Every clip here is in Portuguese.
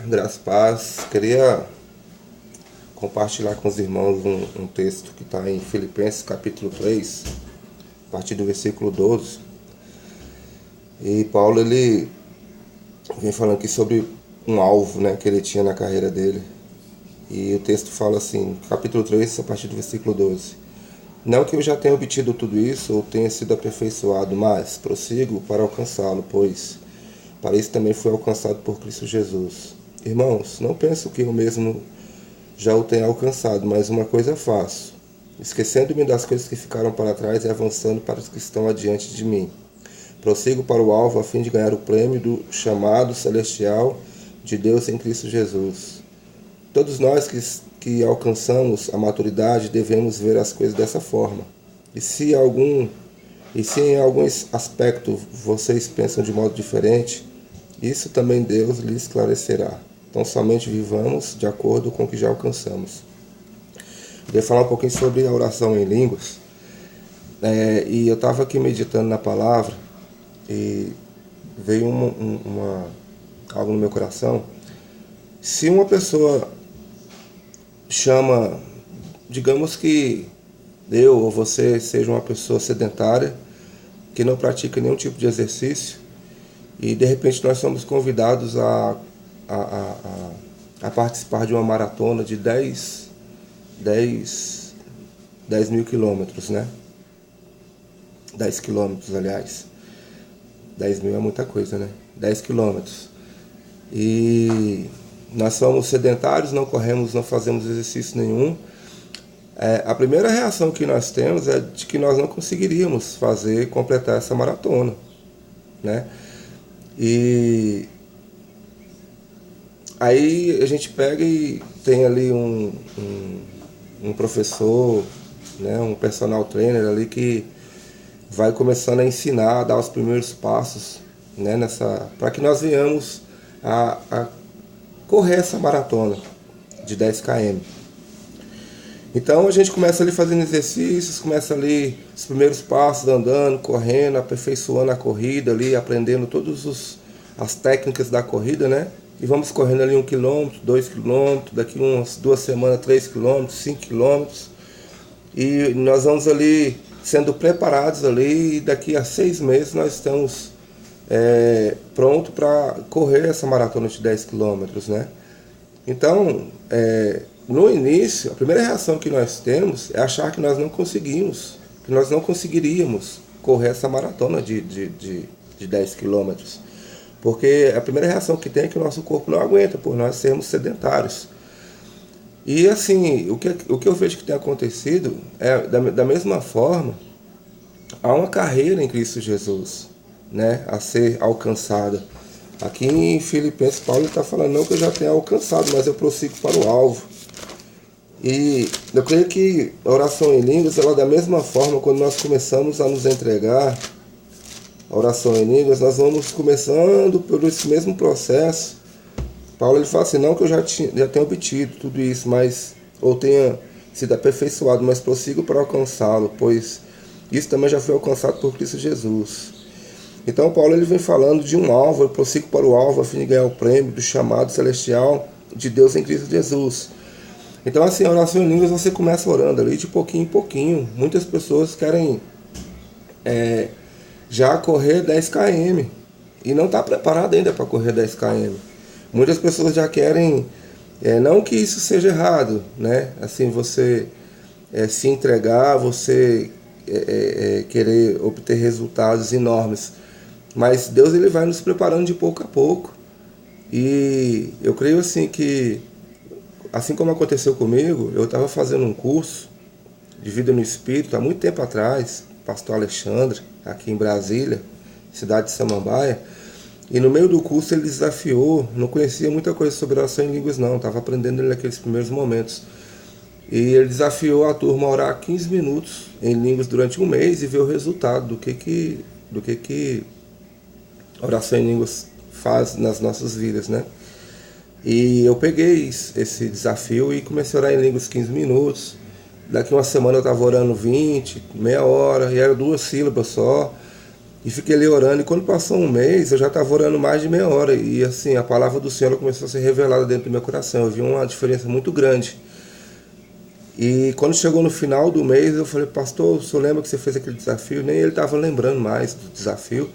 Graças a paz. Queria compartilhar com os irmãos um texto que está em Filipenses capítulo 3, a partir do versículo 12. E Paulo ele vem falando aqui sobre um alvo, né, que ele tinha na carreira dele. E o texto fala assim, capítulo 3, a partir do versículo 12. Não que eu já tenha obtido tudo isso ou tenha sido aperfeiçoado, mas prossigo para alcançá-lo, pois para isso também fui alcançado por Cristo Jesus. Irmãos, não penso que eu mesmo já o tenha alcançado, mas uma coisa faço, esquecendo-me das coisas que ficaram para trás e avançando para os que estão adiante de mim. Prossigo para o alvo a fim de ganhar o prêmio do chamado celestial de Deus em Cristo Jesus. Todos nós que alcançamos a maturidade devemos ver as coisas dessa forma. E se em algum aspecto vocês pensam de modo diferente, isso também Deus lhe esclarecerá. Então somente vivamos de acordo com o que já alcançamos. Eu ia falar um pouquinho sobre a oração em línguas. E eu estava aqui meditando na palavra e veio algo no meu coração. Se uma pessoa chama, digamos que eu ou você seja uma pessoa sedentária, que não pratica nenhum tipo de exercício, e de repente nós somos convidados a participar de uma maratona de 10 mil quilômetros, né? 10 quilômetros, aliás. 10 mil é muita coisa, né? 10 quilômetros. E nós somos sedentários, não corremos, não fazemos exercício nenhum. A primeira reação que nós temos é de que nós não conseguiríamos completar essa maratona, né? E aí a gente pega e tem ali um professor, né, um personal trainer ali que vai começando a ensinar, a dar os primeiros passos, né, para que nós venhamos a correr essa maratona de 10 km. Então a gente começa ali fazendo exercícios, começa ali os primeiros passos, andando, correndo, aperfeiçoando a corrida ali, aprendendo todas as técnicas da corrida, né? E vamos correndo ali 1 km, 2 km, daqui umas 2 semanas 3 km, 5 km. E nós vamos ali sendo preparados ali, e daqui a 6 meses nós estamos prontos para correr essa maratona de 10 km, né? Então, no início, a primeira reação que nós temos é achar que nós não conseguimos, que nós não conseguiríamos correr essa maratona de 10 quilômetros. Porque a primeira reação que tem é que o nosso corpo não aguenta, por nós sermos sedentários. E assim, o que eu vejo que tem acontecido é, da mesma forma, há uma carreira em Cristo Jesus, né, a ser alcançada. Aqui em Filipenses, Paulo está falando, não que eu já tenha alcançado, mas eu prossigo para o alvo. E eu creio que a oração em línguas, ela da mesma forma, quando nós começamos a nos entregar a oração em línguas, nós vamos começando por esse mesmo processo. Paulo ele fala assim, não que eu já tenha obtido tudo isso, ou tenha sido aperfeiçoado, mas prossigo para alcançá-lo, pois isso também já foi alcançado por Cristo Jesus. Então Paulo ele vem falando de um alvo, eu prossigo para o alvo a fim de ganhar o prêmio do chamado celestial de Deus em Cristo Jesus. Então assim, a oração em línguas você começa orando ali de pouquinho em pouquinho. Muitas pessoas querem já correr 10 km e não está preparado ainda para correr 10 km. Muitas pessoas já querem, não que isso seja errado, né? Assim, você se entregar, você querer obter resultados enormes. Mas Deus ele vai nos preparando de pouco a pouco. E eu creio assim que, assim como aconteceu comigo, eu estava fazendo um curso de vida no Espírito há muito tempo atrás, pastor Alexandre, aqui em Brasília, cidade de Samambaia. E no meio do curso ele desafiou, não conhecia muita coisa sobre oração em línguas não, estava aprendendo ele naqueles primeiros momentos. E ele desafiou a turma a orar 15 minutos em línguas durante um mês e ver o resultado do que a oração em línguas faz nas nossas vidas, né? E eu peguei esse desafio e comecei a orar em línguas 15 minutos. Daqui uma semana eu estava orando 20, meia hora, e era 2 sílabas só. E fiquei ali orando, e quando passou um mês, eu já estava orando mais de meia hora. E assim, a palavra do Senhor começou a ser revelada dentro do meu coração. Eu vi uma diferença muito grande. E quando chegou no final do mês, eu falei, pastor, o senhor lembra que você fez aquele desafio? Nem ele estava lembrando mais do desafio.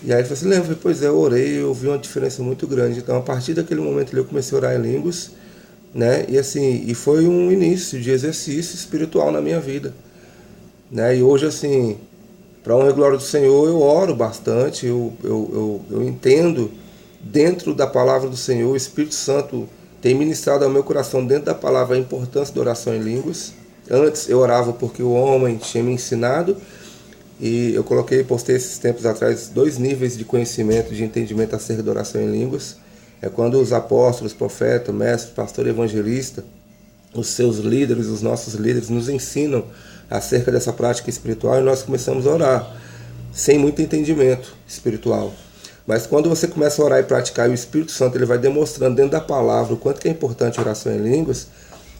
E aí ele falou assim, lembra? Eu falei, pois é, eu orei, eu vi uma diferença muito grande. Então, a partir daquele momento ali, eu comecei a orar em línguas, né? E assim, e foi um início de exercício espiritual na minha vida, né? E hoje, assim, para honra e glória do Senhor, eu oro bastante, eu entendo dentro da palavra do Senhor, o Espírito Santo tem ministrado ao meu coração dentro da palavra a importância da oração em línguas. Antes eu orava porque o homem tinha me ensinado, e eu postei esses tempos atrás 2 níveis de conhecimento, de entendimento acerca da oração em línguas. É quando os apóstolos, profeta, mestre, pastor e evangelista, os seus líderes, os nossos líderes, nos ensinam acerca dessa prática espiritual e nós começamos a orar, sem muito entendimento espiritual. Mas quando você começa a orar e praticar, e o Espírito Santo ele vai demonstrando dentro da palavra o quanto que é importante a oração em línguas,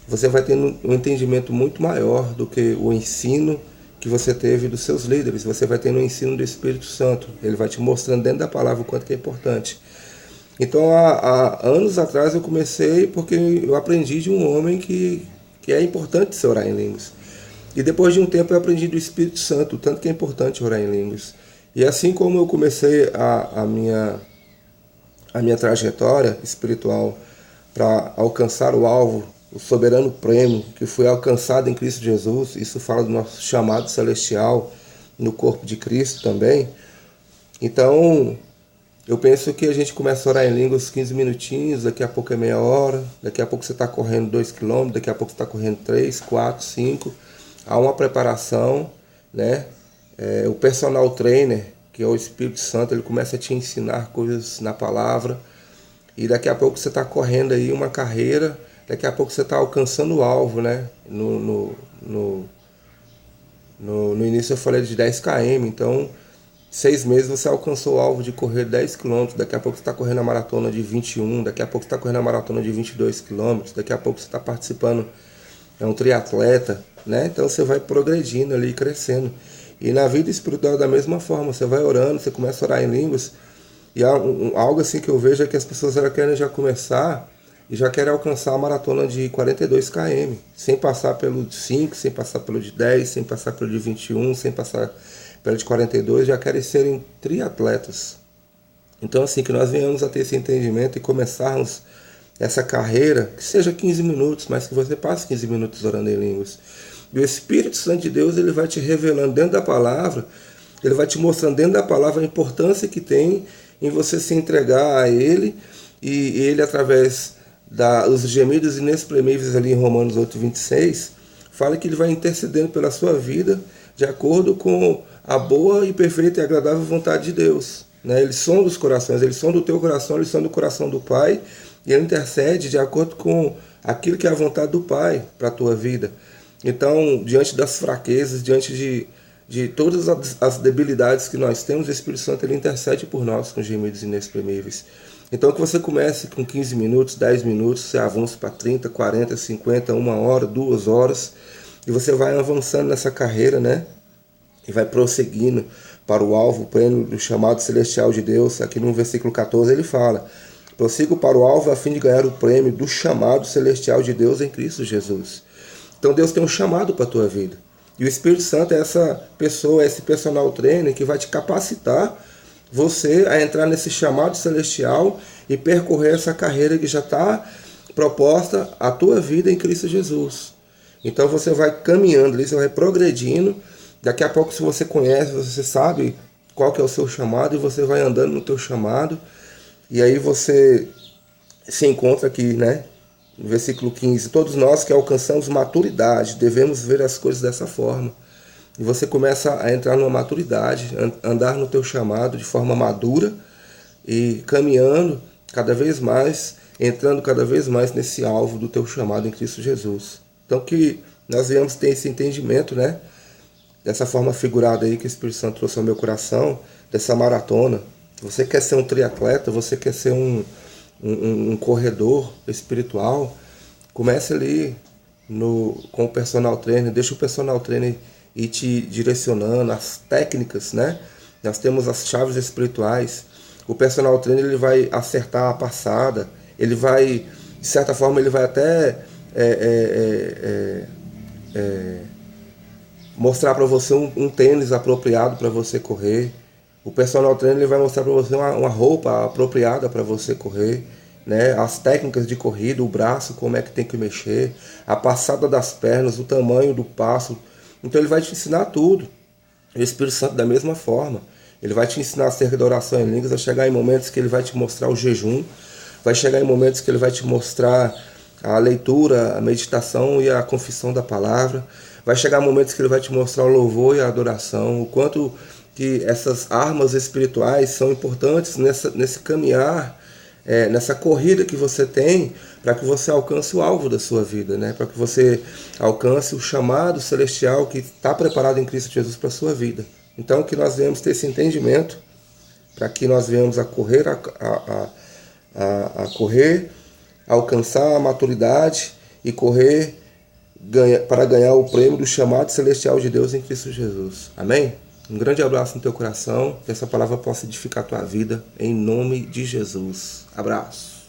você vai tendo um entendimento muito maior do que o ensino que você teve dos seus líderes. Você vai tendo o ensino do Espírito Santo. Ele vai te mostrando dentro da palavra o quanto que é importante. Então, há anos atrás eu comecei porque eu aprendi de um homem que é importante se orar em línguas. E depois de um tempo eu aprendi do Espírito Santo, o tanto que é importante orar em línguas. E assim como eu comecei a minha trajetória espiritual para alcançar o alvo, o soberano prêmio que foi alcançado em Cristo Jesus, isso fala do nosso chamado celestial no corpo de Cristo também. Então, eu penso que a gente começa a orar em línguas 15 minutinhos, daqui a pouco é meia hora, daqui a pouco você está correndo 2 quilômetros, daqui a pouco você está correndo 3, 4, 5. Há uma preparação, né? O personal trainer, que é o Espírito Santo, ele começa a te ensinar coisas na palavra. E daqui a pouco você está correndo aí uma carreira, daqui a pouco você está alcançando o alvo, né? No início eu falei de 10 km, então 6 meses você alcançou o alvo de correr 10 quilômetros, daqui a pouco você está correndo a maratona de 21, daqui a pouco você está correndo a maratona de 22 quilômetros, daqui a pouco você está participando, é um triatleta, né? Então você vai progredindo ali, crescendo. E na vida espiritual da mesma forma, você vai orando, você começa a orar em línguas, e algo assim que eu vejo é que as pessoas elas querem já começar e já querem alcançar a maratona de 42 km, sem passar pelo de 5, sem passar pelo de 10, sem passar pelo de 21, sem passar pelo de 42, já querem serem triatletas. Então assim, que nós venhamos a ter esse entendimento e começarmos essa carreira, que seja 15 minutos, mas que você passe 15 minutos orando em línguas. E o Espírito Santo de Deus, ele vai te revelando dentro da palavra, ele vai te mostrando dentro da palavra a importância que tem em você se entregar a ele, e ele, através dos gemidos inexprimíveis ali em Romanos 8:26, fala que ele vai intercedendo pela sua vida de acordo com a boa e perfeita e agradável vontade de Deus. Né? Ele sonda os corações, ele sonda o teu coração, ele sonda o coração do Pai, e ele intercede de acordo com aquilo que é a vontade do Pai para a tua vida. Então, diante das fraquezas, diante de todas as debilidades que nós temos, o Espírito Santo ele intercede por nós com gemidos inexprimíveis. Então, que você comece com 15 minutos, 10 minutos, você avança para 30, 40, 50, 1 hora, 2 horas, e você vai avançando nessa carreira, né? E vai prosseguindo para o alvo, o prêmio do chamado celestial de Deus. Aqui no versículo 14 ele fala: prossigo para o alvo a fim de ganhar o prêmio do chamado celestial de Deus em Cristo Jesus. Então Deus tem um chamado para a tua vida. E o Espírito Santo é essa pessoa, esse personal trainer que vai te capacitar você a entrar nesse chamado celestial e percorrer essa carreira que já está proposta à tua vida em Cristo Jesus. Então você vai caminhando ali, você vai progredindo. Daqui a pouco, se você conhece, você sabe qual que é o seu chamado, e você vai andando no teu chamado. E aí você se encontra aqui, né? No versículo 15, todos nós que alcançamos maturidade devemos ver as coisas dessa forma. E você começa a entrar numa maturidade, andar no teu chamado de forma madura e caminhando cada vez mais, entrando cada vez mais nesse alvo do teu chamado em Cristo Jesus. Então que nós venhamos ter esse entendimento, né? Dessa forma figurada aí que o Espírito Santo trouxe ao meu coração, dessa maratona. Você quer ser um triatleta, você quer ser um corredor espiritual, comece ali com o personal trainer, deixa o personal trainer ir te direcionando as técnicas, né? nós temos as chaves espirituais. O personal trainer ele vai acertar a passada, ele vai, de certa forma, ele vai até mostrar para você um tênis apropriado para você correr. O personal trainer ele vai mostrar para você uma roupa apropriada para você correr, né? As técnicas de corrida, o braço, como é que tem que mexer, a passada das pernas, o tamanho do passo. Então ele vai te ensinar tudo. O Espírito Santo da mesma forma. Ele vai te ensinar acerca da oração em línguas, vai chegar em momentos que ele vai te mostrar o jejum, vai chegar em momentos que ele vai te mostrar a leitura, a meditação e a confissão da palavra, vai chegar momentos que ele vai te mostrar o louvor e a adoração, o quanto que essas armas espirituais são importantes nesse caminhar, nessa corrida que você tem para que você alcance o alvo da sua vida, né? Para que você alcance o chamado celestial que está preparado em Cristo Jesus para a sua vida. Então, que nós venhamos ter esse entendimento, para que nós venhamos a correr, a correr, alcançar a maturidade e correr para ganhar o prêmio do chamado celestial de Deus em Cristo Jesus. Amém? Um grande abraço no teu coração, que essa palavra possa edificar a tua vida, em nome de Jesus. Abraço.